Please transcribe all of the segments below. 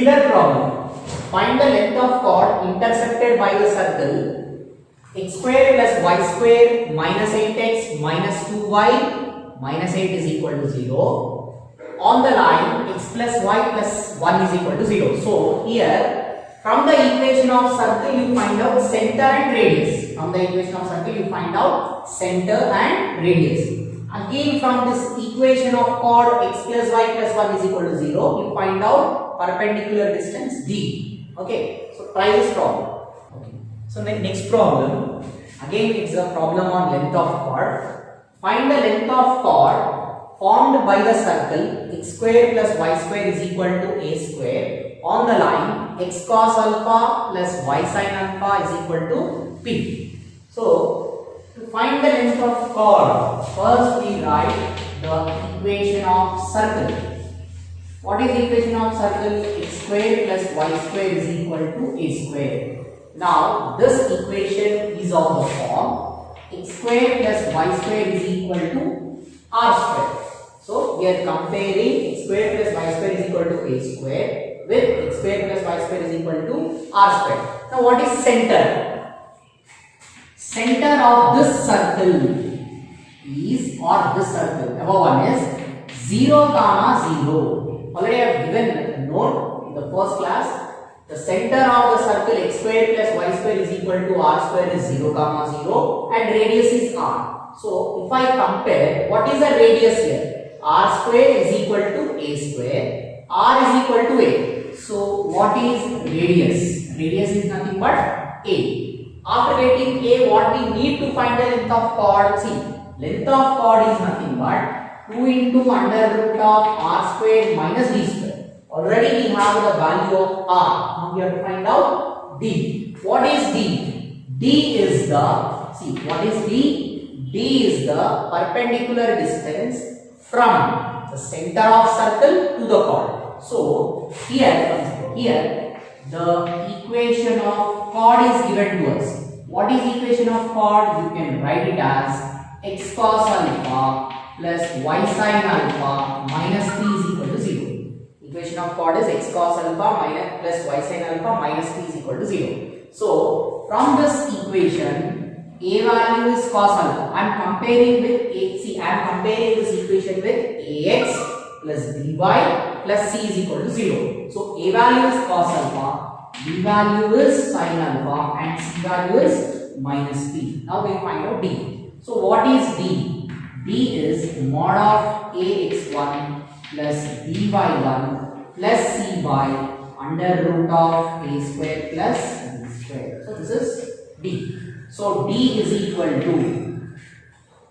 Similar problem. Find the length of chord intercepted by the circle x square plus y square minus 8x minus 2y minus 8 is equal to 0. On the line x plus y plus 1 is equal to 0. So here from the equation of circle you find out center and radius. From the equation of circle you find out center and radius. Again from this equation of chord x plus y plus 1 is equal to 0, you find out perpendicular distance d. Okay, so try this problem. Okay. So next problem, again it's a problem on length of chord. Find the length of chord formed by the circle x square plus y square is equal to a square on the line x cos alpha plus y sin alpha is equal to p. So to find the length of chord, first we write the equation of circle. What is the equation of circle? X square plus y square is equal to a square. Now this equation is of the form x square plus y square is equal to r square. So we are comparing x square plus y square is equal to a square with x square plus y square is equal to r square. Now what is center? Center of this circle is, or this circle, above one is 0, 0. Already I have given a note in the first class. The center of the circle x square plus y square is equal to r square is 0, 0 and radius is r. So if I compare, what is the radius here? R square is equal to a square, r is equal to a. So what is radius? Radius is nothing but a. After getting a, what we need to find the length of chord? See, length of chord is nothing but 2 into under root of r square minus d square. Already we have the value of r. Now we have to find out d. What is d? D is the, see, what is d? D is the perpendicular distance from the center of circle to the chord. So here the equation of chord is given to us. What is equation of chord? You can write it as x cos alpha plus y sin alpha minus p is equal to 0. Equation of chord is x cos alpha minus plus y sin alpha minus p is equal to 0. So from this equation, a value is cos alpha. I am comparing with a. See, I am comparing this equation with ax plus by plus c is equal to 0. So a value is cos alpha, b value is sin alpha and c value is minus p. Now we find out d. So what is d? d is mod of ax1 plus by1 plus c by under root of a square plus b square. So this is d. So d is equal to,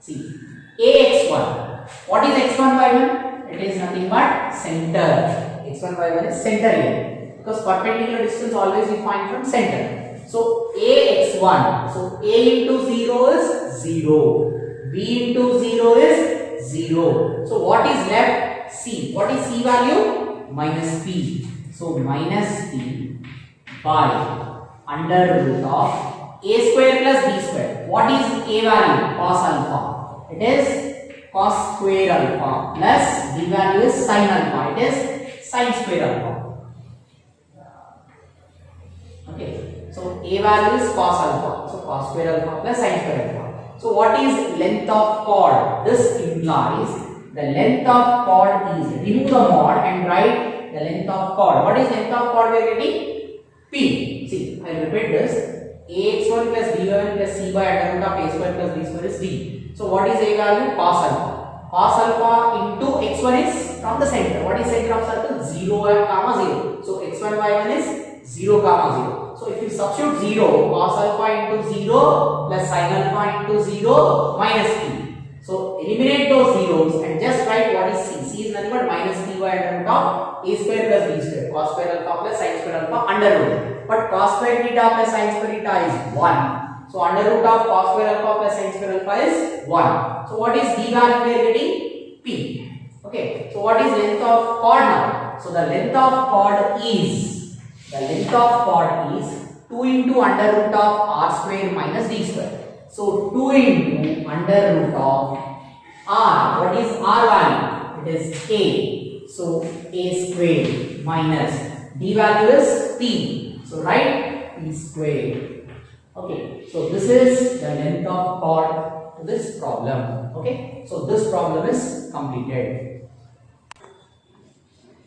see, ax1. What is x1 by 1? It is nothing but center. x1 by 1 is center here, because perpendicular distance always we find from center. So ax1, so a into 0 is 0, b into 0 is 0. So what is left? C. What is c value? Minus p. So minus p by under root of a square plus b square. What is a value? Cos alpha. It is cos square alpha plus b value is sin alpha. It is sin square alpha. Okay. So a value is cos alpha. So cos square alpha plus sin square alpha. So what is length of chord? This implies the length of chord is, remove the mod and write the length of chord. What is length of chord we are getting? P. See, I will repeat this. ax1 plus b1 plus c by under root of a square plus b square is d. So what is a value? Cos alpha. Cos alpha into x1 is from the center. What is center of circle? 0, 0. So x1 by 1 is 0, 0. So if you substitute 0, cos alpha into 0 plus sin alpha into 0 minus p. So eliminate those zeros and just write what is c. C is nothing but minus p by under root of a square plus b square. Cos square alpha plus sin square alpha under root. But cos square theta plus sin square theta is 1. So under root of cos square alpha plus sin square alpha is 1. So what is d value we are getting? P. Okay. So what is length of chord now? So the length of chord is, 2 into under root of r square minus d square. So 2 into under root of r. What is r value? It is a. So a square minus D value is P. So write P square. Okay, so this is the length of chord to this problem. Okay, so this problem is completed.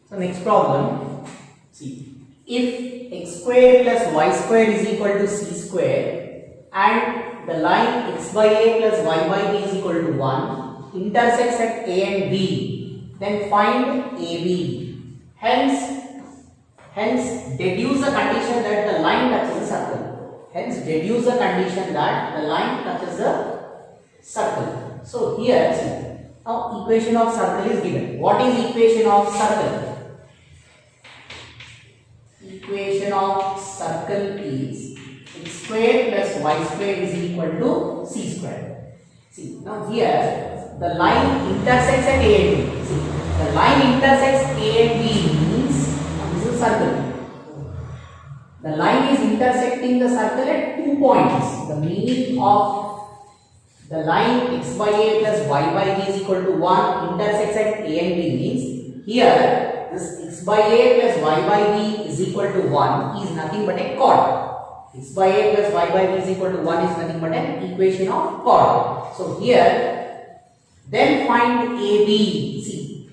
So next problem, see, if x square plus y square is equal to c square and the line x by a plus y by b is equal to 1 intersects at a and b, then find AB. Hence deduce the condition that the line touches the circle. Hence deduce the condition that the line touches the circle. So here, see, now equation of circle is given. What is equation of circle? Equation of circle is x square plus y square is equal to c square. See, now here the line intersects at a and b. See, the line intersects a and b means this is a circle. The line is intersecting the circle at 2 points. The meaning of the line x by a plus y by b is equal to 1 intersects at a and b means here this x by a plus y by b is equal to 1 is nothing but a chord. X by a plus y by b is equal to 1 is nothing but an equation of chord. So here, then find AB. See,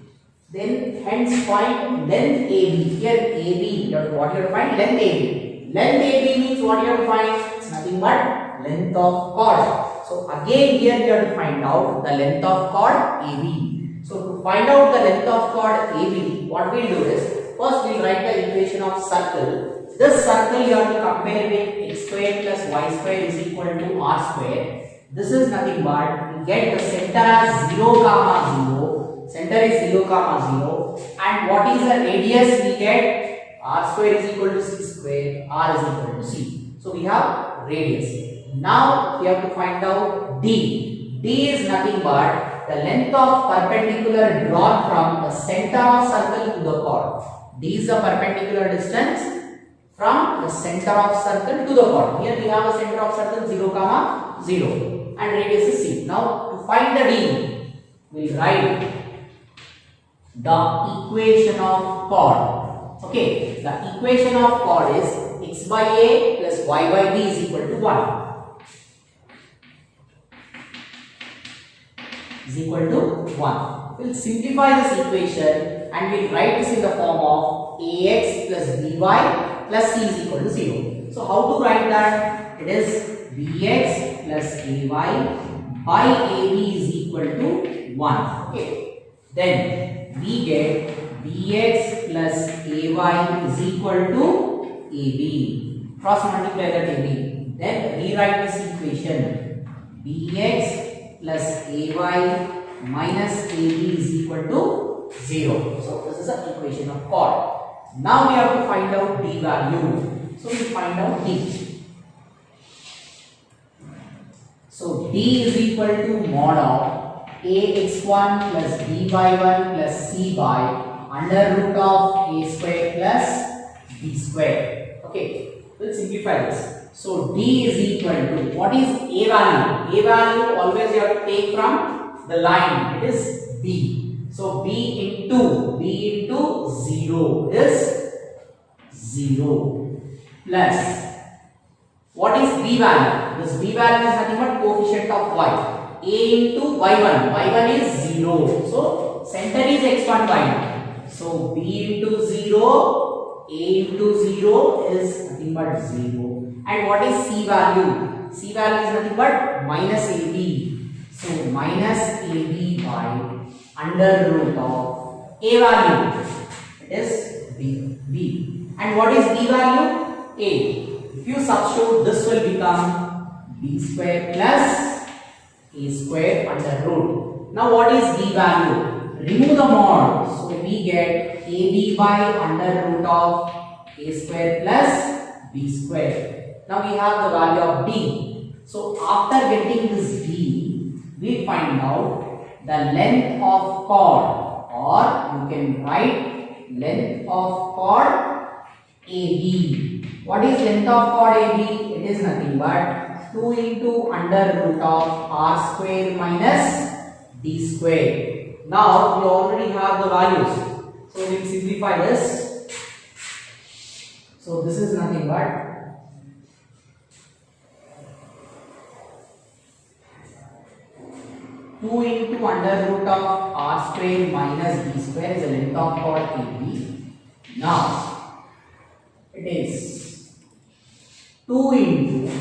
then hence find length AB. Here AB, what you have to find? Length AB. Length AB means what you have to find? It's nothing but length of chord. So again here you have to find out the length of chord AB. So to find out the length of chord AB, what we'll do is, first we'll write the equation of circle. This circle you have to compare with x square plus y square is equal to r square. This is nothing but we get the center as 0, comma 0. Center is 0, comma 0. And what is the radius we get? R square is equal to c square. R is equal to c. So we have radius. Now we have to find out d. D is nothing but the length of perpendicular drawn from the center of circle to the chord. D is the perpendicular distance from the center of circle to the chord. Here we have a center of circle 0, comma 0 and radius is c. Now to find the d, we will write the equation of chord. Okay, the equation of chord is x by a plus y by b is equal to 1. Is equal to 1. We will simplify this equation and we will write this in the form of ax plus by plus c is equal to 0. So how to write that? It is bx plus ay by ab is equal to 1. Okay. Then we get bx plus ay is equal to ab. Cross multiply that ab. Then rewrite this equation. Bx plus ay minus ab is equal to 0. So this is the equation of chord. Now we have to find out d value. So we find out d. So d is equal to mod of ax1 plus b by 1 plus c by under root of a square plus b square. Okay, we'll simplify this. So d is equal to, what is a value? A value always you have to take from the line. It is b. So b into 0 is 0 plus, what is b value? This b value is nothing but coefficient of y. A into y1. y1 is 0. So center is x1 y1. So b into 0, a into 0 is nothing but 0. And what is c value? C value is nothing but minus ab. So minus ab by under root of a value. It is b. And what is b value? A. If you substitute, this will become b square plus a square under root. Now what is b value? Remove the mod. So we get ab by under root of a square plus b square. Now we have the value of d. So after getting this d, we find out the length of chord, or you can write length of chord AB. What is length of chord AB? It is nothing but 2 into under root of r square minus d square. Now we already have the values. So we will simplify this. So this is nothing but two into under root of r square minus b square is the length of chord AB. Now it is 2 into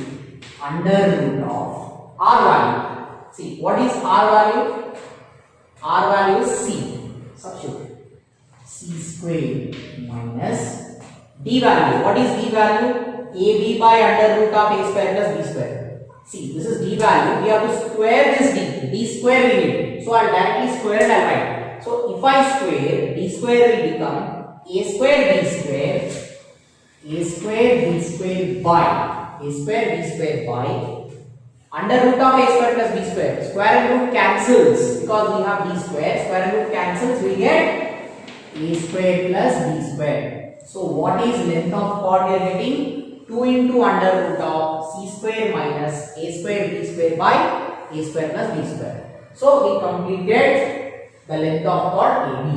under root of r value. See, what is r value? R value is c. Substitute c square minus d value. What is d value? AB by under root of a square plus b square. See, this is d value. We have to square this d. D square we need. So I'll directly square and I'll write. So if I square, d square will become a square b square, a square b square by under root of a square plus b square. Square and root cancels because we have b square. Square and root cancels, we get a square plus b square. So what is length of chord we are getting? 2 into under root of c square minus a square b square by a square plus b square. So we completed the length of chord AB.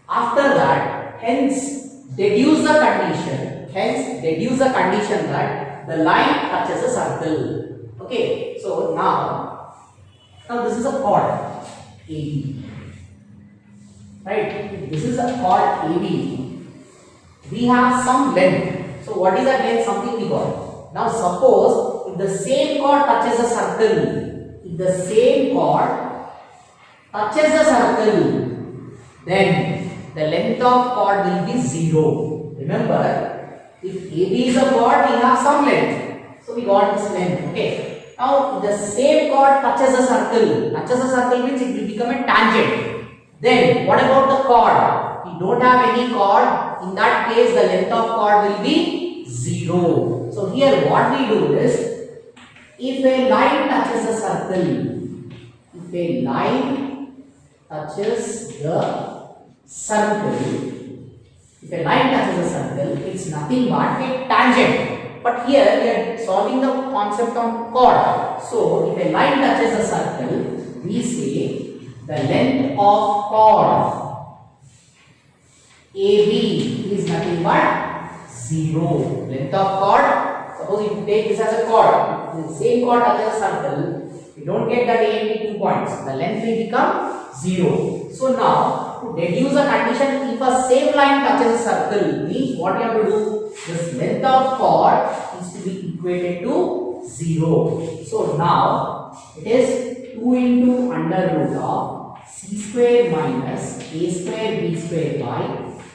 After that, hence deduce the condition that the line touches a circle. Okay, so now this is a chord AB. Right? This is a chord AB. We have some length. So what is that length? Something we got. Now suppose if the same chord touches a circle, then the length of chord will be 0. Remember, if AB is a chord, we have some length. So we got this length. Okay. Now if the same chord touches a circle means it will become a tangent. Then what about the chord? We don't have any chord. In that case, the length of chord will be 0. So here what we do is, if a line touches a circle, it's nothing but a tangent. But here we are solving the concept on chord. So if a line touches a circle, we say the length of chord AB is nothing but 0. Length of chord, suppose if you take this as a chord, the same chord touches a circle, you don't get that A and B 2 points. The length will become 0. So now, to deduce a condition, if a same line touches a circle, means what you have to do? This length of chord is to be equated to 0. So now, it is 2 into under root of c square minus a square b square by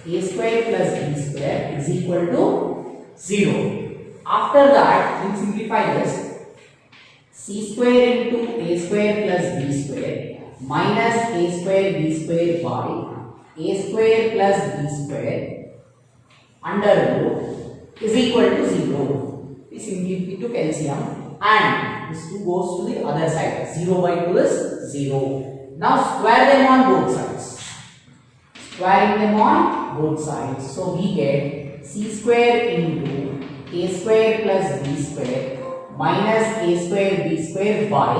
a square plus b square is equal to 0. After that, we simplify this. C square into a square plus b square minus a square b square by a square plus b square under root is equal to 0. We simply took LCM and this 2 goes to the other side. 0 by 2 is 0. Now square them on both sides. Squaring them on both sides. So we get c square into a square plus b square minus a square b square by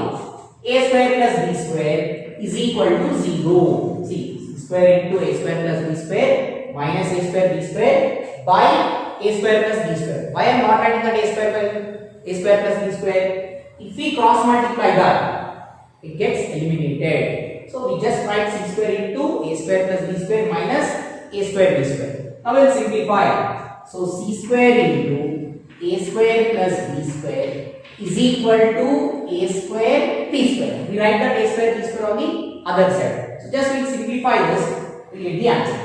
a square plus b square is equal to 0. See, c square into a square plus b square minus a square b square by a square plus b square. Why I am not writing that a square plus b square? If we cross multiply that, it gets eliminated. So we just write c square into a square plus b square minus a square b square. Now we will simplify. So c square into a square plus b square is equal to a square p square. We write that a square p square on the other side. So just we will simplify this, we will get the answer.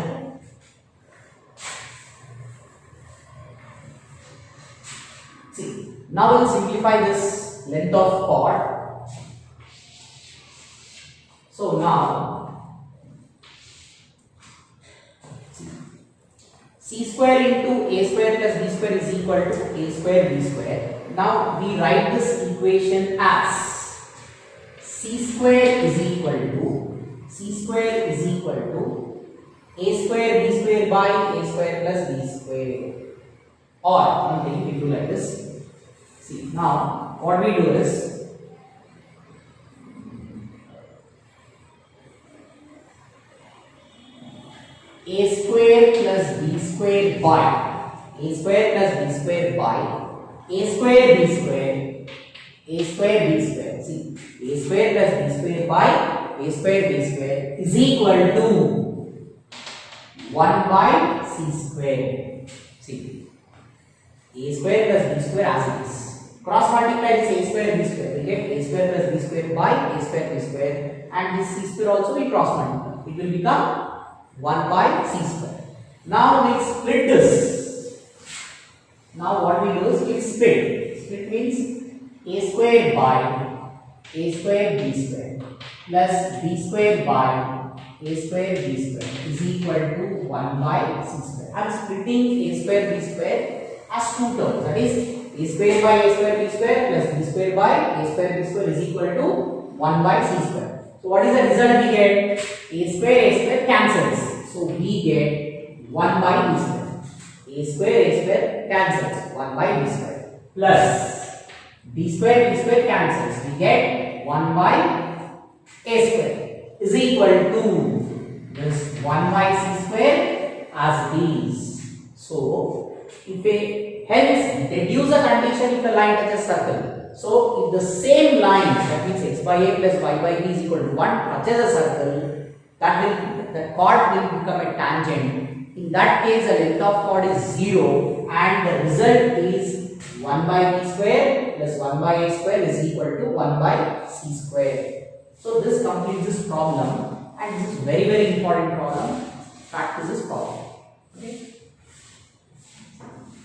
See, now we will simplify this length of chord. So now c square into a square plus b square is equal to a square b square. Now we write this equation as c square is equal to a square b square by a square plus b square. Or something we do like this. See, now what we do is a square plus b square by a square plus b square by a square b square, a square b square. See, a square plus b square by a square b square is equal to 1 by c square. See, a square plus b square as it is. Cross multiply this a square b square. We get a square plus b square by a square b square, and this c square also we cross multiply. It will become 1 by c square. Now we split this. Now what we do is we split. Split means a square by a square b square plus b square by a square b square is equal to 1 by c square. I am splitting a square b square as two terms. That is a square by a square b square plus b square by a square b square is equal to 1 by c square. So what is the result we get? A square cancels. So we get 1 by b square. A square cancels. 1 by b square plus b square cancels. We get 1 by a square is equal to this 1 by c square as it is. So if a hence deduce a condition if the line touches circle. So if the same line, that means x by a plus y by b is equal to 1, touches a circle, the chord will become a tangent. In that case, the length of chord is 0 and the result is 1 by b square plus 1 by a square is equal to 1 by c square. So this completes this problem, and this is very important problem. Practice this problem. Okay.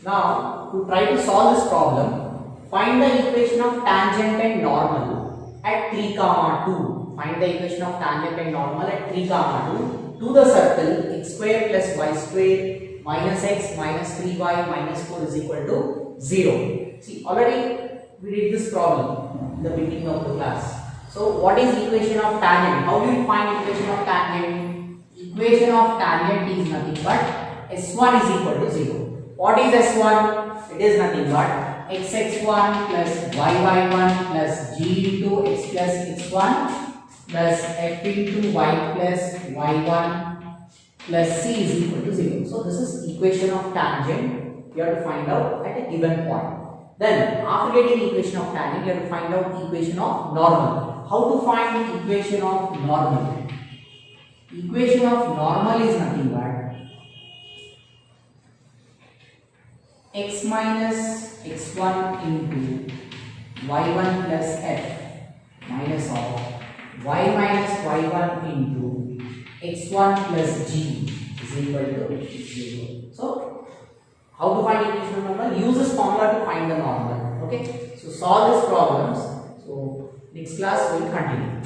Now, to try to solve this problem, find the equation of tangent and normal at 3, 2. Find the equation of tangent and normal at 3, 2 to the circle x square plus y square minus x minus 3y minus 4 is equal to 0. See, already we did this problem in the beginning of the class. So, what is equation of tangent? How do you find equation of tangent? Equation of tangent is nothing but s1 is equal to 0. What is S1? It is nothing but xx1 plus yy1 plus g into x plus x1 plus f into y plus y1 plus c is equal to 0. So this is equation of tangent. You have to find out at a given point. Then after getting equation of tangent, you have to find out equation of normal. How to find equation of normal? Equation of normal is nothing but x minus x1 into y1 plus f minus of y minus y1 into x1 plus g is equal to 0. So, how to find equation of normal? Use this formula to find the normal. Okay. So, solve these problems. So, next class we will continue.